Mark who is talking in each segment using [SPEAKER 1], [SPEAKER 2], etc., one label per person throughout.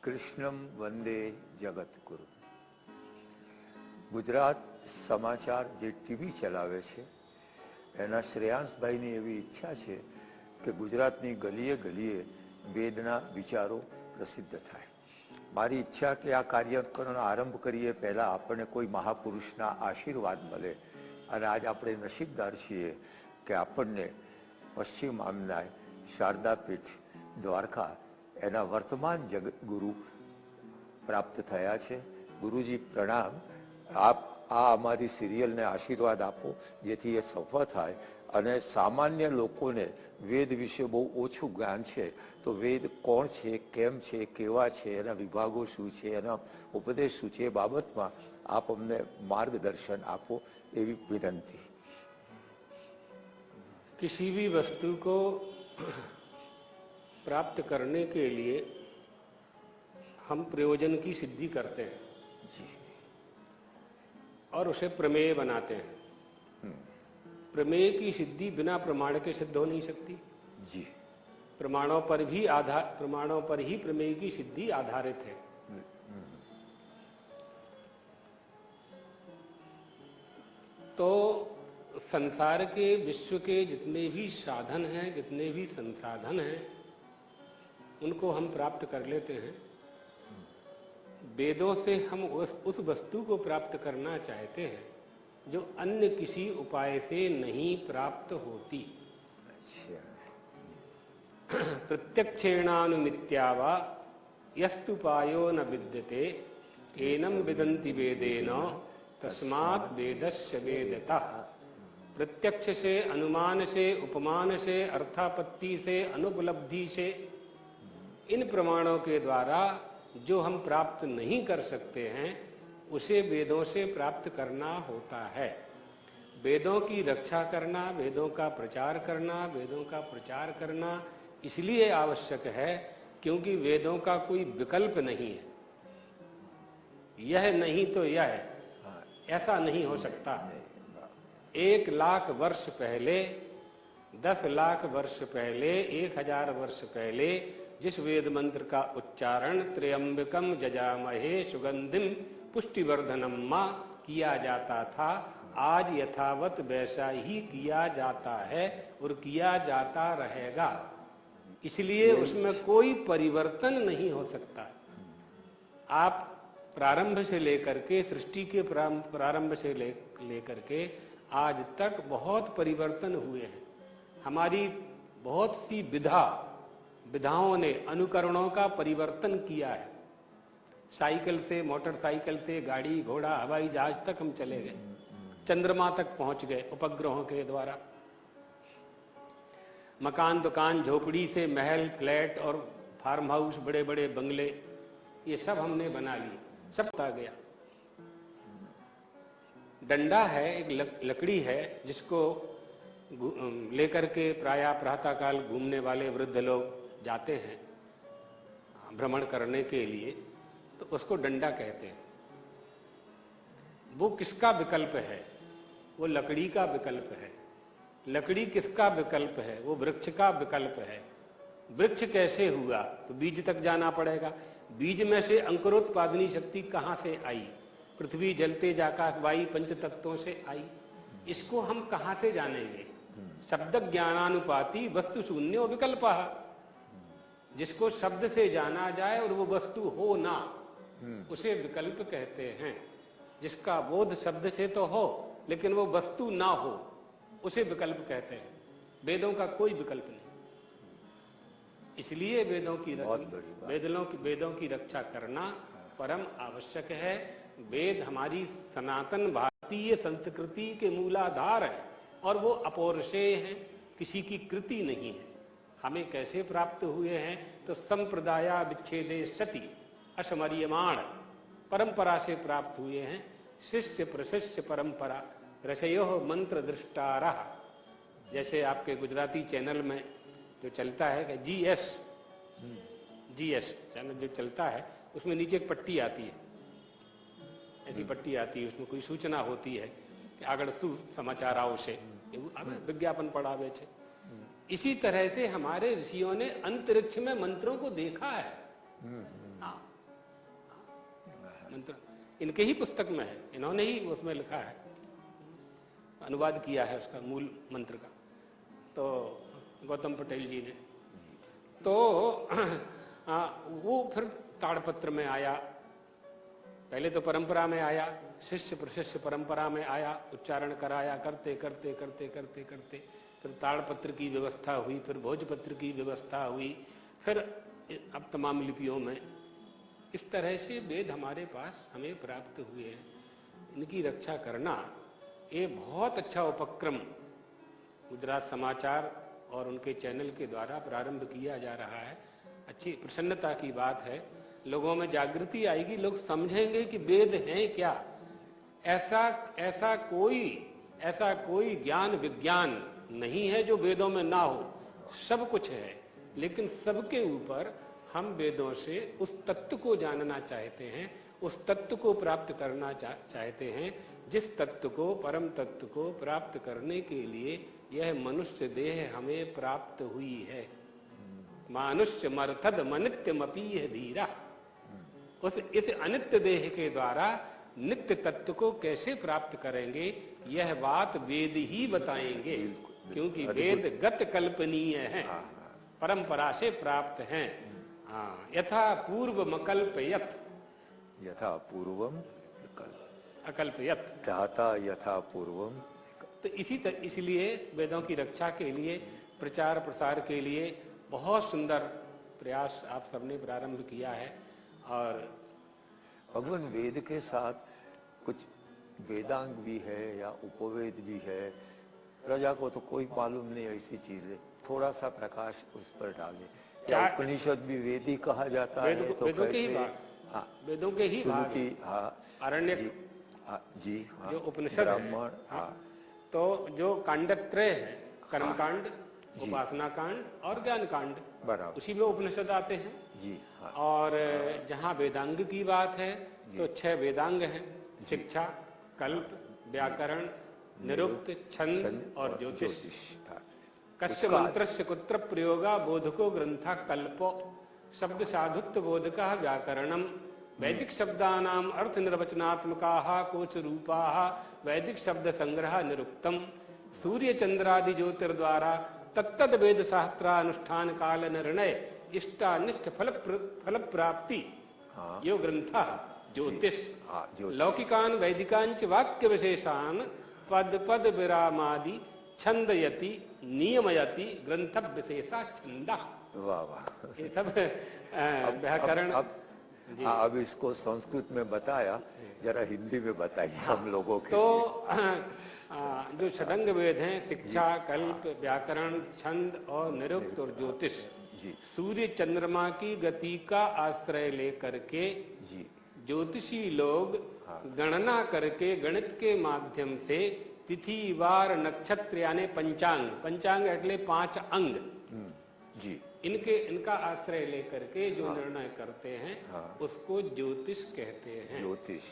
[SPEAKER 1] કૃષ્ણમ વંદે જગતગુરુ. ગુજરાત સમાચાર જે ટીવી ચલાવે છે એના શ્રેયાંશભાઈની એવી ઈચ્છા છે કે ગુજરાતની ગલીએ ગલીએ વેદના વિચારો પ્રસિદ્ધ થાય. મારી ઈચ્છા કે આ કાર્યક્રમનો આરંભ કરીએ પહેલાં આપણને કોઈ મહાપુરુષના આશીર્વાદ મળે, અને આજ આપણે નસીબદાર છીએ કે આપણને પશ્ચિમ આમનાય શારદાપીઠ દ્વારકા એના વર્તમાન જગતગુરુ પ્રાપ્ત થયા છે. ગુરુજી પ્રણામ. આપ આ અમારી સિરિયલને આશીર્વાદ આપો જેથી એ સફળ થાય, અને સામાન્ય લોકોને વેદ વિશે બહુ ઓછું જ્ઞાન છે, તો વેદ કોણ છે, કેમ છે, કેવા છે, એના વિભાગો શું છે, એના ઉપદેશ શું છે, એ બાબતમાં આપ અમને માર્ગદર્શન આપો એવી વિનંતી.
[SPEAKER 2] किसी भी वस्तु को प्राप्त करने के लिए हम प्रयोजन की सिद्धि करते हैं
[SPEAKER 1] जी,
[SPEAKER 2] और उसे प्रमेय बनाते हैं. प्रमेय की सिद्धि बिना प्रमाण के सिद्ध हो नहीं सकती
[SPEAKER 1] जी.
[SPEAKER 2] प्रमाणों पर ही प्रमेय की सिद्धि आधारित है. तो संसार के विश्व के जितने भी साधन हैं, जितने भी संसाधन हैं, उनको हम प्राप्त कर लेते हैं. वेदों से हम उस वस्तु को प्राप्त करना चाहते हैं जो अन्य किसी उपाय से नहीं प्राप्त होती. प्रत्यक्षेणानुमित्यावा यस्तुपायो न विद्यते एनं विदन्ति वेदेन तस्मात् वेदस्य वेदतः. प्रत्यक्ष से, अनुमान से, उपमान से, अर्थापत्ति से, अनुपलब्धि से, इन प्रमाणों के द्वारा जो हम प्राप्त नहीं कर सकते हैं उसे वेदों से प्राप्त करना होता है. वेदों की रक्षा करना, वेदों का प्रचार करना, वेदों का प्रचार करना इसलिए आवश्यक है क्योंकि वेदों का कोई विकल्प नहीं है. यह नहीं तो यह है, ऐसा नहीं हो सकता. 1 लाख वर्ष पहले, 10 लाख वर्ष पहले, 1000 वर्ष पहले जिस वेद मंत्र का उच्चारण त्र्यंबकम जजामहे सुगंधिम पुष्टिवर्धनम मां किया जाता था, आज यथावत वैसा ही किया जाता है और किया जाता रहेगा. इसलिए उसमें कोई परिवर्तन नहीं हो सकता. आप प्रारंभ से लेकर के, सृष्टि के प्रारंभ से लेकर के आज तक बहुत परिवर्तन हुए हैं. हमारी बहुत सी विधाओं ने अनुकरणों का परिवर्तन किया है. साइकिल से, मोटरसाइकिल से, गाड़ी घोड़ा हवाई जहाज तक हम चले गए, चंद्रमा तक पहुंच गए उपग्रहों के द्वारा. मकान, दुकान, झोपड़ी से महल, फ्लैट और फार्म हाउस, बड़े बड़े बंगले, ये सब हमने बना लिए, सब आ गया. डंडा है, एक लकड़ी है जिसको लेकर के प्रायः प्रातःकाल घूमने वाले वृद्ध लोग जाते हैं भ्रमण करने के लिए, तो उसको डंडा कहते हैं. वो किसका विकल्प है? वो लकड़ी का विकल्प है. लकड़ी किसका विकल्प है? वो वृक्ष का विकल्प है. वृक्ष कैसे हुआ? तो बीज तक जाना पड़ेगा. बीज में से अंकुरोत्पादनी शक्ति कहाँ से आई? पृथ्वी, जल, तेज, आकाश, वायु, पंच तत्वों से आई. इसको हम कहाँ से जानेंगे? शब्द ज्ञानानुपाति वस्तु शून्यो विकल्पः. जिसको शब्द से जाना जाए और वो वस्तु हो ना, उसे विकल्प कहते हैं. जिसका बोध शब्द से तो हो लेकिन वो वस्तु ना हो, उसे विकल्प कहते हैं. वेदों का कोई विकल्प नहीं. इसलिए वेदों की रक्षा करना परम आवश्यक है. वेद हमारी सनातन भारतीय संस्कृति के मूलाधार है और वो अपौरुषेय है, किसी की कृति नहीं है. हमें कैसे प्राप्त हुए हैं? तो संप्रदाया विच्छेदे सति असमर्यमाण परंपरा से प्राप्त हुए हैं. शिष्य प्रशिष्य परंपरा ऋषयो मंत्र दृष्टारा. जैसे आपके गुजराती चैनल में जो चलता है कि जीएस चैनल जो चलता है, उसमें नीचे एक पट्टी आती है, ऐसी पट्टी आती है, उसमें कोई सूचना होती है कि आगळ शू समाचार आवशे, विज्ञापन पढ़ावे छे. इसी तरह से हमारे ऋषियों ने अंतरिक्ष में मंत्रों को देखा है. मंत्र इनके ही पुस्तक में है, इन्होंने ही उसमें लिखा है, अनुवाद किया है उसका मूल मंत्र का, तो गौतम पटेल जी ने। तो वो फिर ताड़पत्र में आया, पहले तो परंपरा में आया, शिष्य प्रशिष्य परंपरा में आया, उच्चारण कराया, करते करते करते करते करते फिर ताड़पत्र की व्यवस्था हुई, फिर भोजपत्र की व्यवस्था हुई, फिर अब तमाम लिपियों में। इस तरह से वेद हमारे पास हमें प्राप्त हुए हैं। इनकी रक्षा करना ये बहुत अच्छा उपक्रम गुजरात समाचार और उनके चैनल के द्वारा प्रारंभ किया जा रहा है। अच्छी प्रसन्नता की बात है, लोगों में जागृति आएगी, लोग समझेंगे कि वेद हैं क्या। ऐसा कोई ज्ञान विज्ञान नहीं है जो वेदों में ना हो, सब कुछ है, लेकिन सबके ऊपर हम वेदों से उस तत्व को जानना चाहते हैं, उस तत्व को प्राप्त करना चाहते हैं, जिस तत्व को, परम तत्व को प्राप्त करने के लिए यह मनुष्य देह हमें प्राप्त हुई है। मानुष्य मर्थद मनित्यमपीह धीरा। इस अनित्य देह के द्वारा नित्य तत्व को कैसे प्राप्त करेंगे, यह बात वेद ही बताएंगे, क्योंकि वेद गत कल्पनीय है, परंपरा से प्राप्त हैं। यथा पूर्वम अकल्पयत,
[SPEAKER 1] यथा पूर्वम
[SPEAKER 2] अकल्पयत,
[SPEAKER 1] ध्याता यथा पूर्वम।
[SPEAKER 2] तो इसलिए वेदों की रक्षा के लिए, प्रचार प्रसार के लिए बहुत सुंदर प्रयास आप सबने प्रारंभ किया है। और
[SPEAKER 1] भगवान वेद के साथ कुछ वेदांग भी है या उपवेद भी है, प्रजा को तो कोई मालूम नहीं ऐसी चीज है, थोड़ा सा प्रकाश उस पर डाले। क्या उपनिषद भी वेद ही कहा जाता है? तो
[SPEAKER 2] वेदों के ही भाग, हाँ, वेदों के ही भाग, आरण्यक
[SPEAKER 1] जी,
[SPEAKER 2] जो उपनिषद है, हाँ, तो जो कांडत्रय है, कर्मकांड, उपासना कांड और ज्ञान कांड,
[SPEAKER 1] बराबर,
[SPEAKER 2] उसी में उपनिषद आते हैं जी। हाँ। और जहाँ वेदांग की बात है तो 6 वेदांग हैं, शिक्षा, कल्प, व्याकरण, निरुक्त, छंद और ज्योतिष। कस्य मंत्रस्य कुत्र प्रयोगा बोधको ग्रंथा कल्पो, शब्द साधुत्व बोधकः व्याकरणम, वैदिक शब्दानाम अर्थ निर्वचनात्मकाः कोच रूपाः वैदिक शब्द संग्रह निरुक्तम, सूर्य चंद्रादि ज्योतिर्द्वारा तत्तद वेद शास्त्रानुष्ठान काल निर्णय इष्टानिष्ट फल प्राप्ति यो ग्रंथ ज्योतिष, लौकिकान वैदिकांच वाक्य विशेषान पद पद विरामादि छंदयति नियमयति ग्रंथ विशेषा छंदा।
[SPEAKER 1] वाह वाह,
[SPEAKER 2] ये सब व्याकरण।
[SPEAKER 1] अब इसको संस्कृत में बताया, जरा हिंदी में बताइए हम लोगों के।
[SPEAKER 2] तो जो षडंग वेद हैं, शिक्षा, कल्प, व्याकरण, छंद और निरुक्त और ज्योतिष, सूर्य चंद्रमा की गति का आश्रय लेकर के ज्योतिषी लोग गणना करके गणित के माध्यम से तिथि वार नक्षत्र यानी पंचांग, पंचांग એટલે 5 अंग जी, इनका आश्रय लेकर के जो निर्णय करते हैं उसको ज्योतिष कहते हैं। ज्योतिष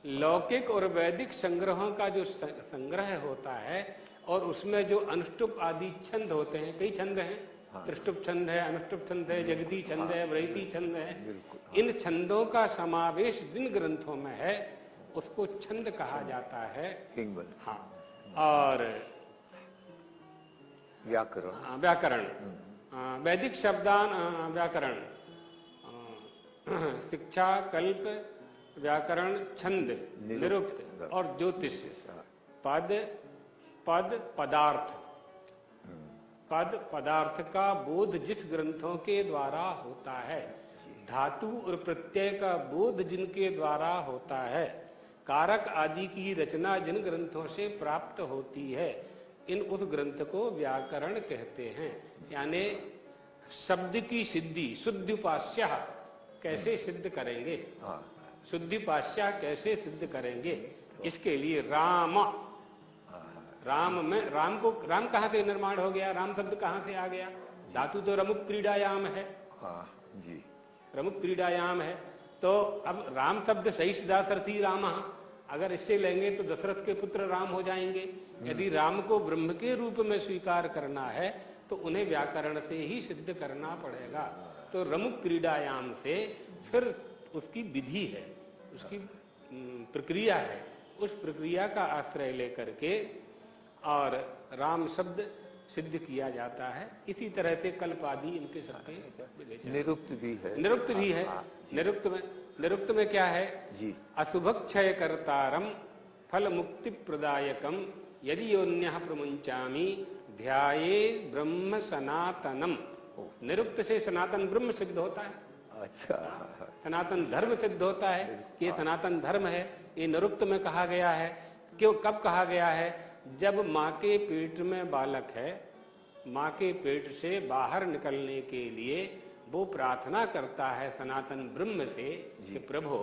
[SPEAKER 2] लौकिक और वैदिक संग्रहों का जो संग्रह होता है और उसमें जो अनुष्टुप आदि छंद होते हैं, कई छंद हैं, त्रिष्टुप छंद है, अनुष्टुप छंद है, जगती छंद है, व्रैती छंद है, इन छंदों का समावेश जिन ग्रंथों में है उसको छंद कहा जाता है। हाँ, और व्याकरण वैदिक शब्दान व्याकरण, शिक्षा, कल्प, व्याकरण, छंद, निरुक्त और ज्योतिष, पद पदार्थ, पद पदार्थ का बोध जिस ग्रंथों के द्वारा होता है, धातु और प्रत्यय का बोध जिनके द्वारा होता है, कारक आदि की रचना जिन ग्रंथों से प्राप्त होती है, उस ग्रंथ को व्याकरण कहते हैं। यानी शब्द की सिद्धि, शुद्धिपास्या कैसे सिद्ध करेंगे, शुद्धिपास्या कैसे सिद्ध करेंगे, इसके लिए राम में राम कहाँ से निर्माण हो गया, राम शब्द कहाँ से आ गया, धातु तो रमुक क्रीडायाम है जी, रमुक क्रीडायाम है। तो अब राम शब्द सही दासरथी राम, अगर इससे लेंगे तो दशरथ के पुत्र राम हो जाएंगे। यदि राम को ब्रह्म के रूप में स्वीकार करना है तो उन्हें व्याकरण से ही सिद्ध करना पड़ेगा। तो रमुक क्रीडायाम से फिर उसकी विधि है, उसकी प्रक्रिया है, उस प्रक्रिया का आश्रय लेकर के और राम शब्द सिद्ध किया जाता है। इसी तरह से कल्प आदि इनके सबके
[SPEAKER 1] निरुक्त भी है।
[SPEAKER 2] निरुक्त भी है। निरुक्त में क्या है
[SPEAKER 1] जी?
[SPEAKER 2] अशुभक्षय कर्तारम फल मुक्ति प्रदायकम यदि योन्यः प्रमुंचामि ध्याये ब्रह्म सनातनम। निरुक्त से सनातन ब्रह्म सिद्ध होता है।
[SPEAKER 1] अच्छा,
[SPEAKER 2] सनातन धर्म सिद्ध होता है कि ये सनातन धर्म है। ये निरुक्त में कहा गया है। क्यों, कब कहा गया है? जब माँ के पेट में बालक है, माँ के पेट से बाहर निकलने के लिए वो प्रार्थना करता है सनातन ब्रह्म से कि प्रभु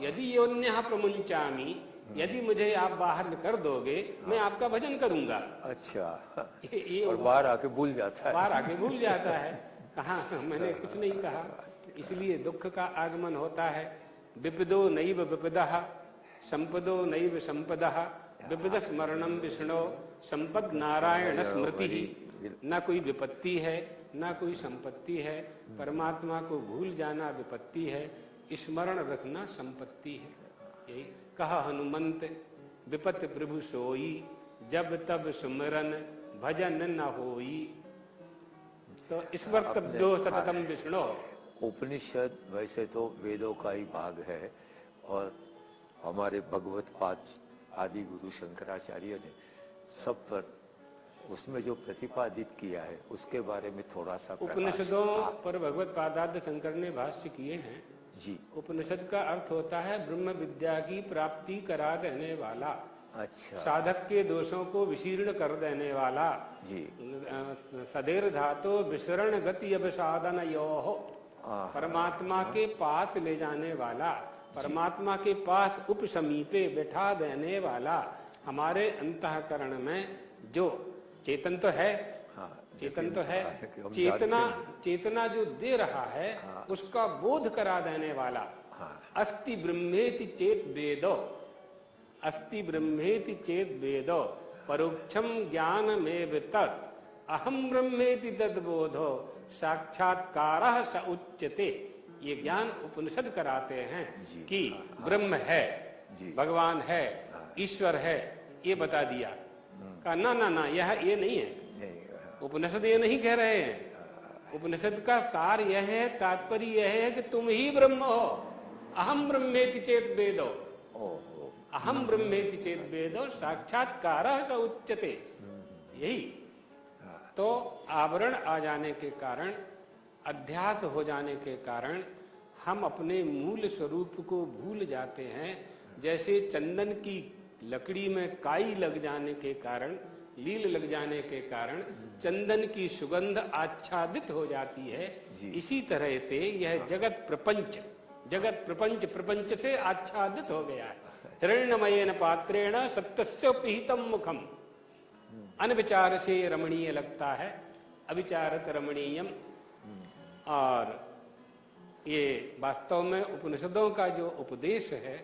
[SPEAKER 2] यदि योन्यः प्रमुंचामि, यदि मुझे आप बाहर कर दोगे मैं आपका भजन करूंगा।
[SPEAKER 1] अच्छा,
[SPEAKER 2] ये
[SPEAKER 1] और बाहर आके भूल जाता है।
[SPEAKER 2] बाहर आके भूल जाता है, कहा मैंने कुछ नहीं कहा। इसलिए दुख का आगमन होता है। विपदो नैव विपदः संपदो नैव संपदः विपद स्मरणम विष्णु संपद नारायण स्मृति। न कोई विपत्ति है न कोई संपत्ति है। परमात्मा को भूल जाना विपत्ति है, स्मरण रखना संपत्ति है। यही कहा हनुमंत विपत प्रभु सोई, जब तब सुमरन भजन न होई। तो ईश्वर तब्दो सततम विष्णु।
[SPEAKER 1] उपनिषद वैसे तो वेदों का ही भाग है और हमारे भगवत पाद आदि गुरु शंकराचार्य ने सब पर उसमें जो प्रतिपादित किया है उसके बारे में थोड़ा सा
[SPEAKER 2] उपनिषदों पर भगवत पादाद्य शंकर ने भाष्य किए हैं
[SPEAKER 1] जी।
[SPEAKER 2] उपनिषद का अर्थ होता है ब्रह्म विद्या की प्राप्ति करा देने वाला।
[SPEAKER 1] अच्छा,
[SPEAKER 2] साधक के दोषों को विशीर्ण कर देने वाला
[SPEAKER 1] जी।
[SPEAKER 2] सदेर धातो विसरण गति अवसादन योः, परमात्मा के पास ले जाने वाला, परमात्मा के पास उपसमीपे बैठा देने वाला। हमारे अंतःकरण में जो चेतन तो है, चेतन तो है, चेतना जो दे रहा है उसका बोध करा देने वाला। अस्ति ब्रह्मेति चेत वेदो, अस्ति ब्रह्मेति चेत वेदो परोक्षम ज्ञान में तत् अहम ब्रह्मेति तद्बोधो साक्षात्कारः स उच्यते। ये ज्ञान उपनिषद कराते हैं कि ब्रह्म है, भगवान है, ईश्वर है, ये बता दिया। कहा ना ना ना, यह ये नहीं है। उपनिषद ये नहीं कह रहे हैं। उपनिषद का सार यह है, तात्पर्य यह है कि तुम ही ब्रह्म हो। अहम ब्रह्मेति चेत वेदो, अहम ब्रह्मेति चेत वेदो साक्षात्कारः स उच्यते। यही तो आवरण आ जाने के कारण, अध्यास हो जाने के कारण हम अपने मूल स्वरूप को भूल जाते हैं। जैसे चंदन की लकड़ी में काई लग जाने के कारण, लील लग जाने के कारण चंदन की सुगंध आच्छादित हो जाती है। इसी तरह से यह जगत प्रपंच, जगत प्रपंच प्रपंच से आच्छादित हो गया है। हिरण्यमयेन पात्रेण सत्यस्य पिहितम मुखम, अनविचार से रमणीय लगता है, अविचारत रमणीयम। और ये वास्तव में उपनिषदों का जो उपदेश है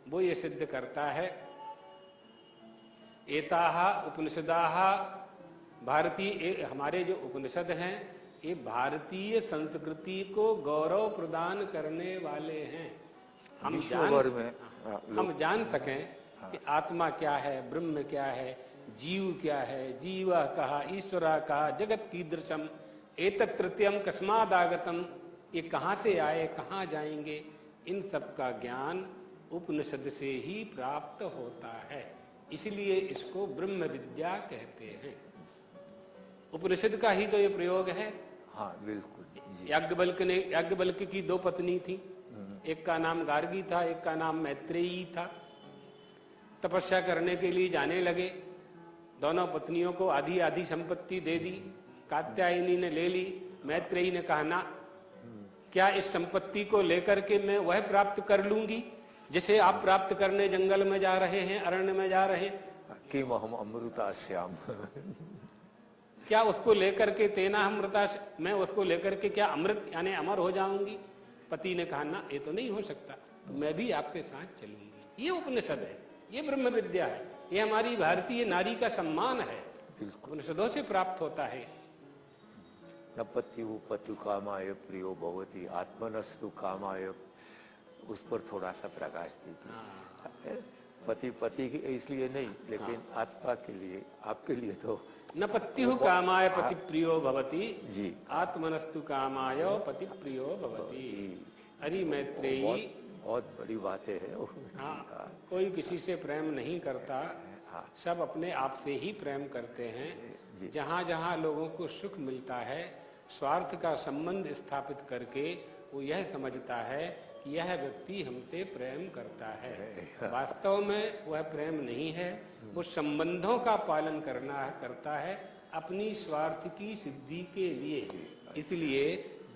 [SPEAKER 2] वो ये सिद्ध करता है। एताः उपनिषदाः भारतीय, हमारे जो उपनिषद हैं ये भारतीय संस्कृति को गौरव प्रदान करने वाले हैं। हम जान सकें कि आत्मा क्या है, ब्रह्म क्या है, जीव क्या है, जीवा कहा, ईश्वरा कहा, जगत कीदृशम, एतत् तृतीयम कस्मादागतम, ये कहाँ से आए, कहाँ जाएंगे, इन सब का ज्ञान उपनिषद से ही प्राप्त होता है। इसलिए इसको ब्रह्म विद्या कहते हैं। उपनिषद का ही तो ये प्रयोग है।
[SPEAKER 1] हाँ बिल्कुल।
[SPEAKER 2] याज्ञवल्क्य की दो पत्नी थी, एक का नाम गार्गी था, एक का नाम मैत्रेयी था। तपस्या करने के लिए जाने लगे, दोनों पत्नियों को आधी आधी संपत्ति दे दी। कात्यायनी ने ले ली, मैत्रेयी ने कहा ना, क्या इस संपत्ति को लेकर के मैं वह प्राप्त कर लूंगी जिसे आप प्राप्त करने जंगल में जा रहे हैं, अरण्य में जा रहे हैं।
[SPEAKER 1] कि हम अमृतास्याम,
[SPEAKER 2] क्या उसको लेकर के तेना अमृता, मैं उसको लेकर के क्या अमृत यानी अमर हो जाऊंगी। पति ने कहा ना, ये तो नहीं हो सकता, तो मैं भी आपके साथ चलूंगी। ये उपनिषद है, ये ब्रह्म विद्या है, ये हमारी भारतीय नारी का सम्मान है, उपनिषदों से प्राप्त होता है।
[SPEAKER 1] न पत्यु पत्यु कामाय प्रियो भवति, आत्मनस्तु कामाय उस पर थोड़ा सा प्रकाश दीजिए। पति पति की इसलिए नहीं, लेकिन आत्मा के लिए, आपके लिए तो
[SPEAKER 2] न पत्युः कामाय पति प्रियो भवति
[SPEAKER 1] जी,
[SPEAKER 2] आत्मनस्तु कामाय पति प्रियो भवति। अरे मैत्रेयी,
[SPEAKER 1] बहुत बड़ी बातें है।
[SPEAKER 2] हाँ, कोई किसी से प्रेम नहीं करता, सब अपने आप से ही प्रेम करते हैं। जहाँ जहाँ लोगों को सुख मिलता है, स्वार्थ का संबंध स्थापित करके वो यह समझता है कि यह व्यक्ति हमसे प्रेम करता है। वास्तव में वह प्रेम नहीं है, वो संबंधों का पालन करता है अपनी स्वार्थ की सिद्धि के लिए। इसलिए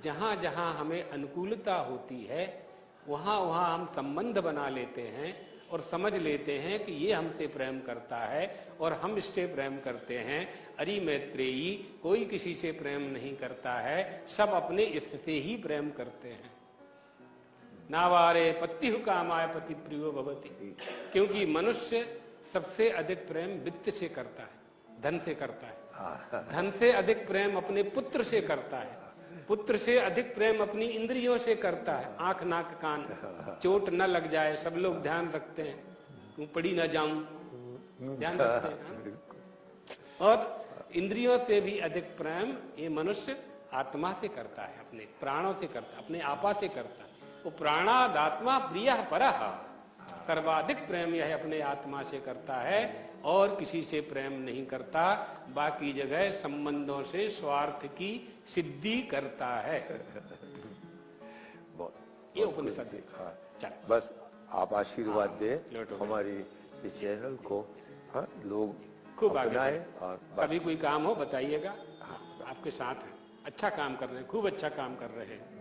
[SPEAKER 2] जहाँ जहाँ हमें अनुकूलता होती है वहाँ वहाँ हम संबंध बना लेते हैं और समझ लेते हैं कि ये हमसे प्रेम करता है और हम इससे प्रेम करते हैं। अरे मैत्रेयी, कोई किसी से प्रेम नहीं करता है, सब अपने इससे ही प्रेम करते हैं। नावारे पत्युः कामाय पति प्रियो भवति, क्योंकि मनुष्य सबसे अधिक प्रेम वित्त से करता है, धन से करता है। धन से अधिक प्रेम अपने पुत्र से करता है, पुत्र से अधिक प्रेम अपनी इंद्रियों से करता है। आंख नाक कान, चोट न लग जाए, सब लोग ध्यान रखते हैं, क्यों पड़ी न जाऊं, ध्यान रखते हैं। और इंद्रियों से भी अधिक प्रेम ये मनुष्य आत्मा से करता है, अपने प्राणों से करता है, अपने आपा से करता है। वो प्राणादात्मा प्रियः परः, सर्वाधिक प्रेम यह अपने आत्मा से करता है और किसी से प्रेम नहीं करता। बाकी जगह संबंधों से स्वार्थ की सिद्धि करता है। ये उपनिषद है।
[SPEAKER 1] हाँ, बस आप आशीर्वाद दें हमारी इस चैनल को, हाँ, लोग
[SPEAKER 2] खूब आगे
[SPEAKER 1] अपनाएं। और
[SPEAKER 2] कभी कोई काम हो बताइएगा, आपके साथ हैं। अच्छा काम कर रहे हैं, खूब अच्छा काम कर रहे हैं।